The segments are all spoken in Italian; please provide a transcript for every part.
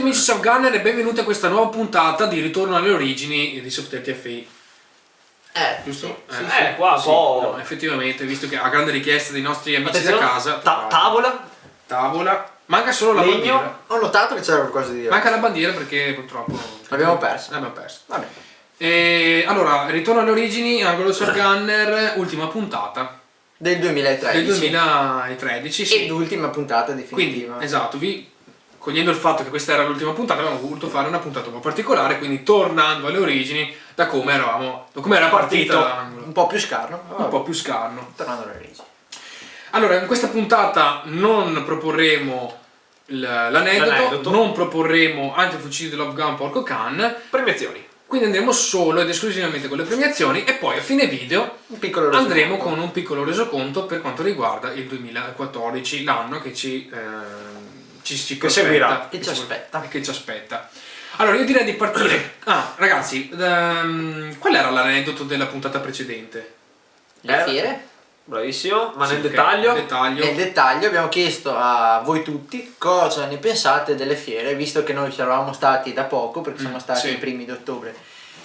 amici Soft Gunner e benvenuti a questa nuova puntata di Ritorno alle origini di Soft TFI. Giusto? Qua un po'. No, effettivamente, visto che a grande richiesta dei nostri amici da casa. Tavola. Manca solo la Legno. bandiera. Ho notato che c'era qualcosa di diverso. Manca la bandiera perché purtroppo L'abbiamo persa. l'abbiamo persa. Vabbè. E allora, Ritorno alle origini, angolo Soft Gunner, ultima puntata Del 2013. del 2013, sì. Ed ultima puntata definitiva. Quindi, esatto, cogliendo il fatto che questa era l'ultima puntata, abbiamo voluto fare una puntata un po' particolare, quindi tornando alle origini da come era partita l'angolo. Un po' più scarno. Un po' più scarno. Tornando alle origini. Allora, in questa puntata non proporremo l'aneddoto, non proporremo antifucili di Love Gun Porco Can, Premiazioni. quindi andremo solo ed esclusivamente con le premiazioni e poi a fine video Un piccolo resoconto. andremo con un piccolo resoconto per quanto riguarda il 2014, l'anno che ci seguirà. Che ci aspetta. Che ci aspetta. Allora, io direi di partire. Ragazzi, qual era l'aneddoto della puntata precedente? Le fiere. Bravissimo, ma nel Sì, ok, dettaglio. Nel dettaglio abbiamo chiesto a voi tutti cosa ne pensate delle fiere, visto che noi ci eravamo stati da poco, perché siamo stati sì. i primi d'ottobre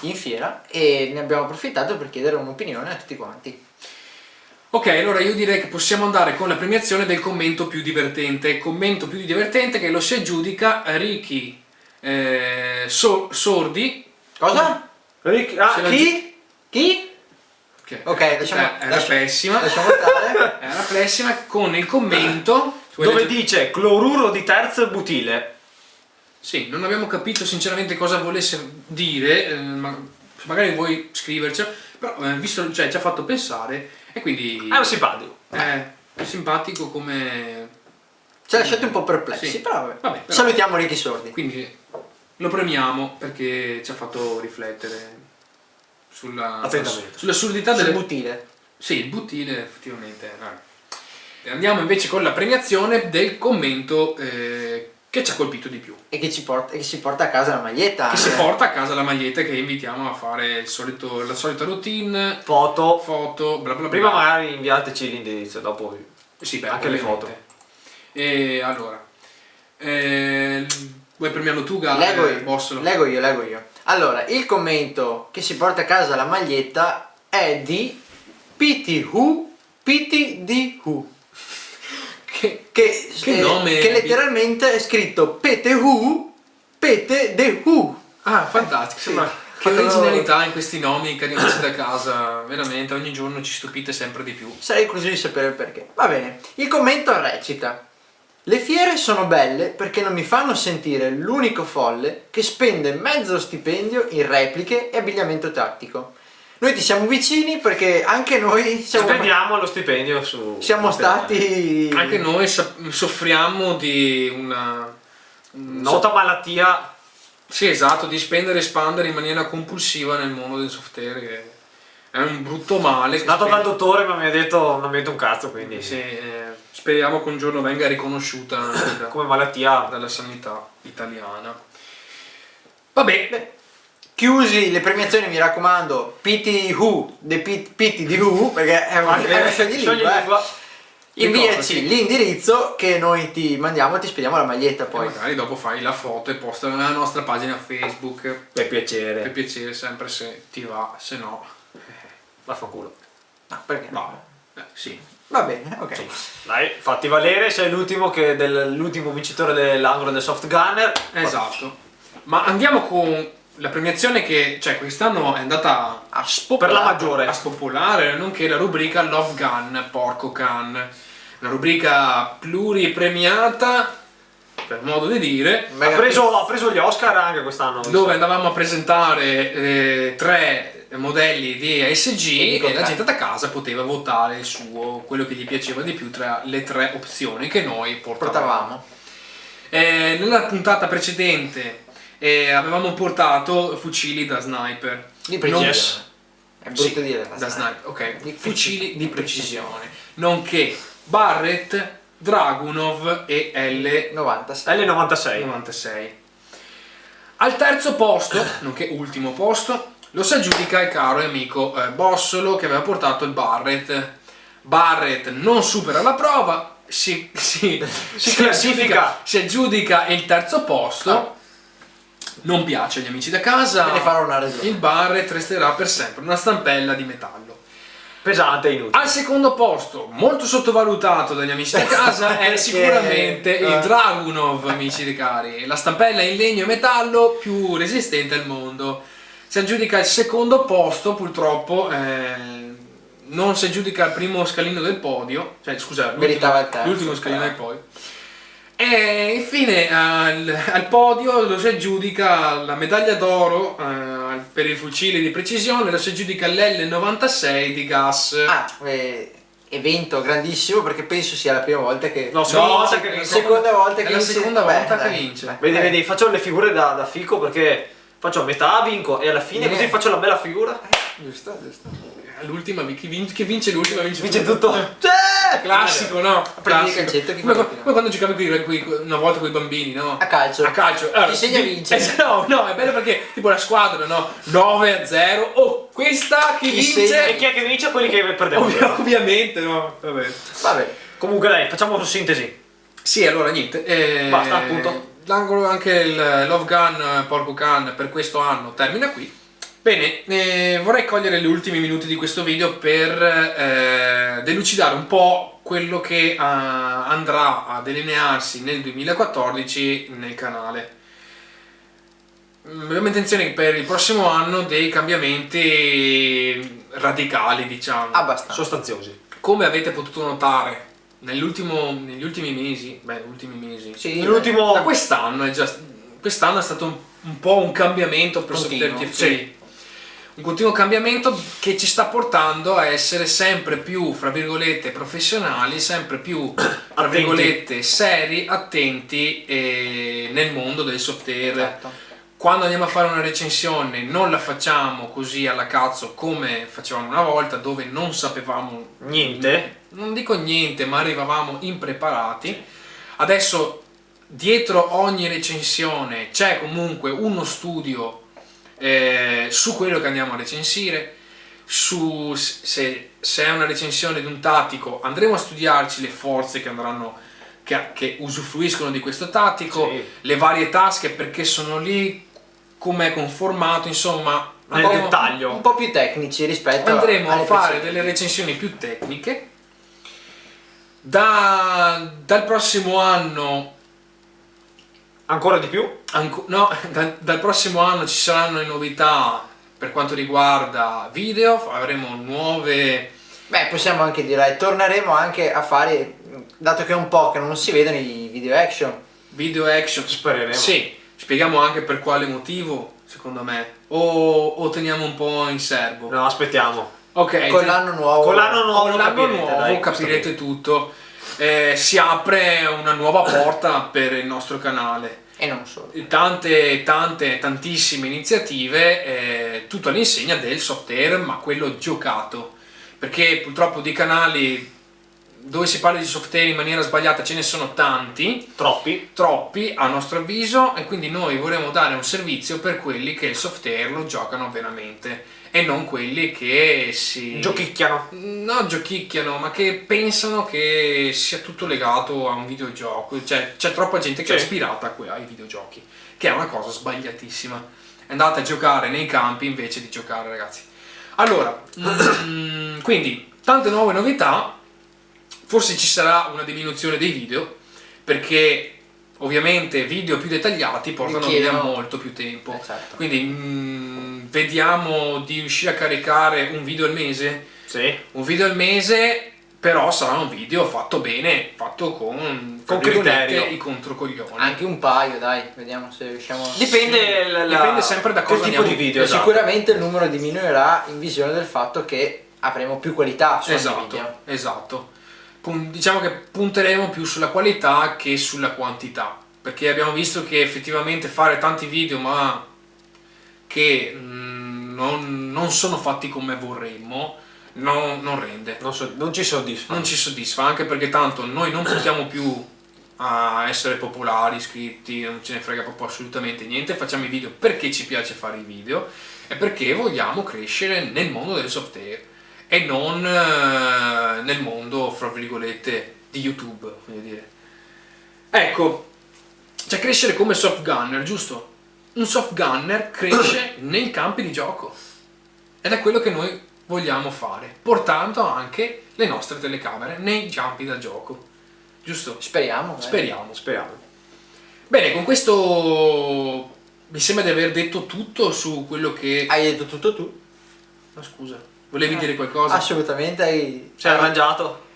in fiera, e ne abbiamo approfittato per chiedere un'opinione a tutti quanti. Ok, allora io direi che possiamo andare con la premiazione del commento più divertente. Commento più divertente che lo si aggiudica Ricky Sordi. Cosa? Chi? Che Ok, era pessima. Lasciamo stare. Era pessima con il commento Dove dice cloruro di terzo butile. Sì, non abbiamo capito sinceramente cosa volesse dire, magari vuoi scrivercelo, però visto, cioè, ci ha fatto pensare e quindi È un simpatico. è simpatico come... Ci ha lasciati un po' perplessi, Sì. però vabbè. Vabbè, però- Salutiamo Ricky Sordi. Quindi lo premiamo perché ci ha fatto riflettere Attentamente. sull'assurdità Sul delle... butile. Sì, il buttile effettivamente. E andiamo invece con la premiazione del commento che ci ha colpito di più. E che si porta a casa la maglietta. Che anche. si porta a casa la maglietta, che invitiamo a fare la solita routine, Foto. bla bla bla. Prima magari inviateci l'indirizzo, dopo sì, beh, anche le ovviamente. foto. E allora, vuoi premiarlo tu, Bossolo? Leggo io. Allora, il commento che si porta a casa la maglietta è di PTD Che nome? Che letteralmente è scritto PTU PTDU. Ah, fantastico, sembra che originalità in questi nomi che arrivano da casa, veramente ogni giorno ci stupite sempre di più. Sarei curioso di sapere il perché. Va bene, il commento recita: le fiere sono belle perché non mi fanno sentire l'unico folle che spende mezzo stipendio in repliche e abbigliamento tattico. Noi ti siamo vicini perché anche noi Spendiamo lo stipendio su. siamo stati... Anche noi soffriamo di una Nota malattia. Sì, esatto, di spendere e spandere in maniera compulsiva nel mondo del software, che è un brutto male. Sono andato dal dottore ma mi ha detto non mi ha detto un cazzo, quindi Sì, speriamo che un giorno venga riconosciuta come malattia. dalla sanità italiana. Vabbè, Chiusi le premiazioni, mi raccomando, PTU, PTDU, perché è una Scioglilingua. Inviaci l'indirizzo che noi ti mandiamo e ti spediamo la maglietta poi poi. magari dopo fai la foto e posta nella nostra pagina Facebook. Per piacere. Per piacere, sempre se ti va, se no... Vaffanculo. No, perché No, sì. Va bene, ok. Dai, fatti valere, sei l'ultimo l'ultimo vincitore dell'angolo del Soft Gunner. Esatto. Ma andiamo con la premiazione che, cioè, quest'anno è andata a spopolare, Per la maggiore. a spopolare, nonché la rubrica Love Gun, Porco Can. Una rubrica pluripremiata, per modo di dire, Ha preso gli Oscar anche quest'anno. dove andavamo a presentare 3 modelli di ASG e la gente da casa poteva votare il suo, quello che gli piaceva di più tra le 3 opzioni che noi portavamo. Nella puntata precedente avevamo portato fucili da sniper. Di precisione. Yes. È brutto dire Da sniper, ok. Di Fucili di precisione, nonché Barrett, Dragunov e L96. L96. 96. Al terzo posto, nonché ultimo posto, lo si aggiudica il caro amico Bossolo, che aveva portato il Barrett. Barrett non supera la prova, si classifica, si aggiudica il terzo posto Non piace agli amici da casa. Me ne farò una ragione. Il Barrett resterà per sempre una stampella di metallo. Pesante e inutile. Al secondo posto, molto sottovalutato dagli amici da casa, è Perché? sicuramente il Dragunov, amici di cari, la stampella in legno e metallo più resistente al mondo. Si aggiudica il secondo posto, purtroppo non si aggiudica il primo scalino del podio, cioè scusa, Meritava il terzo, l'ultimo scalino però. del podio. E infine al podio lo si aggiudica la medaglia d'oro per il fucile di precisione, lo si aggiudica l'L96 di Gas. Evento grandissimo, perché penso sia la prima volta che No, seconda volta che vince. seconda volta È che la vince. seconda Beh, volta che dai. vince. Beh, Vedi, faccio le figure da fico, perché faccio a metà, vinco, e alla fine così faccio la bella figura. Giusto. L'ultima, chi vince l'ultima Vince tutto. Classico, no? Prendi il Classico. calcetto, chi Come, fa come quando giocavi una volta con i bambini, no? A calcio. A calcio. Chi segna vince. No, è bello perché tipo la squadra, no? 9-0. Oh, questa chi vince? segna? E chi è che vince? Quelli che perdevo. Ovviamente, no? Vabbè. Vabbè. Comunque dai, facciamo una sintesi. Sì, allora niente. Basta, appunto. L'angolo, anche il Love Gun, Porco Can per questo anno termina qui. Bene, vorrei cogliere gli ultimi minuti di questo video per delucidare un po' quello che andrà a delinearsi nel 2014 nel canale. Abbiamo intenzione per il prossimo anno dei cambiamenti radicali, diciamo. Abbastanza. Sostanziosi. Come avete potuto notare negli ultimi mesi, Sì, L'ultimo. da quest'anno è stato un po' un cambiamento per Continuo, Software TFT. sì. Un continuo cambiamento che ci sta portando a essere sempre più, fra virgolette, professionali, sempre più, fra virgolette, seri, attenti nel mondo del software. Esatto. Quando andiamo a fare una recensione non la facciamo così alla cazzo come facevamo una volta, dove non sapevamo Niente. non dico niente, ma arrivavamo impreparati. Adesso dietro ogni recensione c'è comunque uno studio su quello che andiamo a recensire, se è una recensione di un tattico andremo a studiarci le forze che usufruiscono di questo tattico, Sì. le varie tasche, perché sono lì, come è conformato, insomma Nel dettaglio. Un po' più tecnici rispetto andremo a alle fare precedenti. delle recensioni più tecniche. Dal prossimo anno Ancora di più. dal prossimo anno ci saranno le novità per quanto riguarda video, avremo nuove. Beh, possiamo anche dire, torneremo anche a fare, dato che è un po' che non si vedono i video action. Video action. Spereremo. Sì, spieghiamo anche per quale motivo, secondo me, o teniamo un po' in serbo. No, aspettiamo. Ok, Con l'anno nuovo. Con l'anno nuovo, con l'anno capirete, nuovo dai, capirete tutto. Si apre una nuova porta per il nostro canale. E non solo. Tantissime iniziative, tutto all'insegna del software, ma quello giocato, perché purtroppo di canali dove si parla di software in maniera sbagliata ce ne sono tanti, troppi a nostro avviso, e quindi noi vorremmo dare un servizio per quelli che il software lo giocano veramente e non quelli che si giochicchiano, ma che pensano che sia tutto legato a un videogioco. Cioè c'è troppa gente che è ispirata ai videogiochi, che è una cosa sbagliatissima. Andate a giocare nei campi invece di giocare, ragazzi. Allora, quindi tante nuove novità. Forse ci sarà una diminuzione dei video, perché ovviamente video più dettagliati portano via molto più tempo. Certo. Quindi vediamo di riuscire a caricare un video al mese. Sì. Un video al mese, però sarà un video fatto bene, fatto con criterio. i controcoglioni. Anche un paio, dai, vediamo se riusciamo. Dipende sempre da che cosa tipo andiamo. di video. Esatto. Sicuramente il numero diminuirà in visione del fatto che avremo più qualità su ogni video. Esatto. Diciamo che punteremo più sulla qualità che sulla quantità, perché abbiamo visto che effettivamente fare tanti video ma che non sono fatti come vorremmo non rende, Non ci soddisfa. non ci soddisfa, anche perché tanto noi non puntiamo più a essere popolari, iscritti, non ce ne frega proprio assolutamente niente, facciamo i video perché ci piace fare i video e perché vogliamo crescere nel mondo del software e non nel mondo, fra virgolette, di YouTube, voglio dire. Ecco, cioè crescere come soft gunner, giusto? un soft gunner cresce nei campi di gioco. Ed è quello che noi vogliamo fare, portando anche le nostre telecamere nei campi da gioco. Giusto? Speriamo. Speriamo. Speriamo. Bene, con questo mi sembra di aver detto tutto su quello che... Hai detto tutto tu? No, scusa, volevi dire qualcosa? Assolutamente, Sei arrangiato?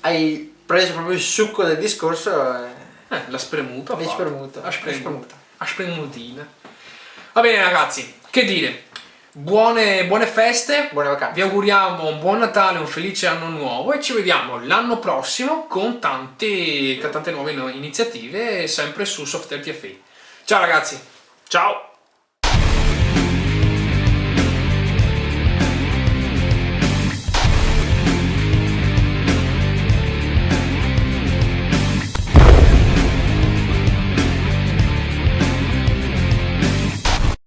hai preso proprio il succo del discorso. La spremuta. L'hai spremuta. La spremutina. Va bene ragazzi, che dire? Buone feste, Buone vacanze. vi auguriamo un buon Natale, un felice anno nuovo e ci vediamo l'anno prossimo con tante nuove iniziative sempre su Software TFI. Ciao ragazzi! Ciao!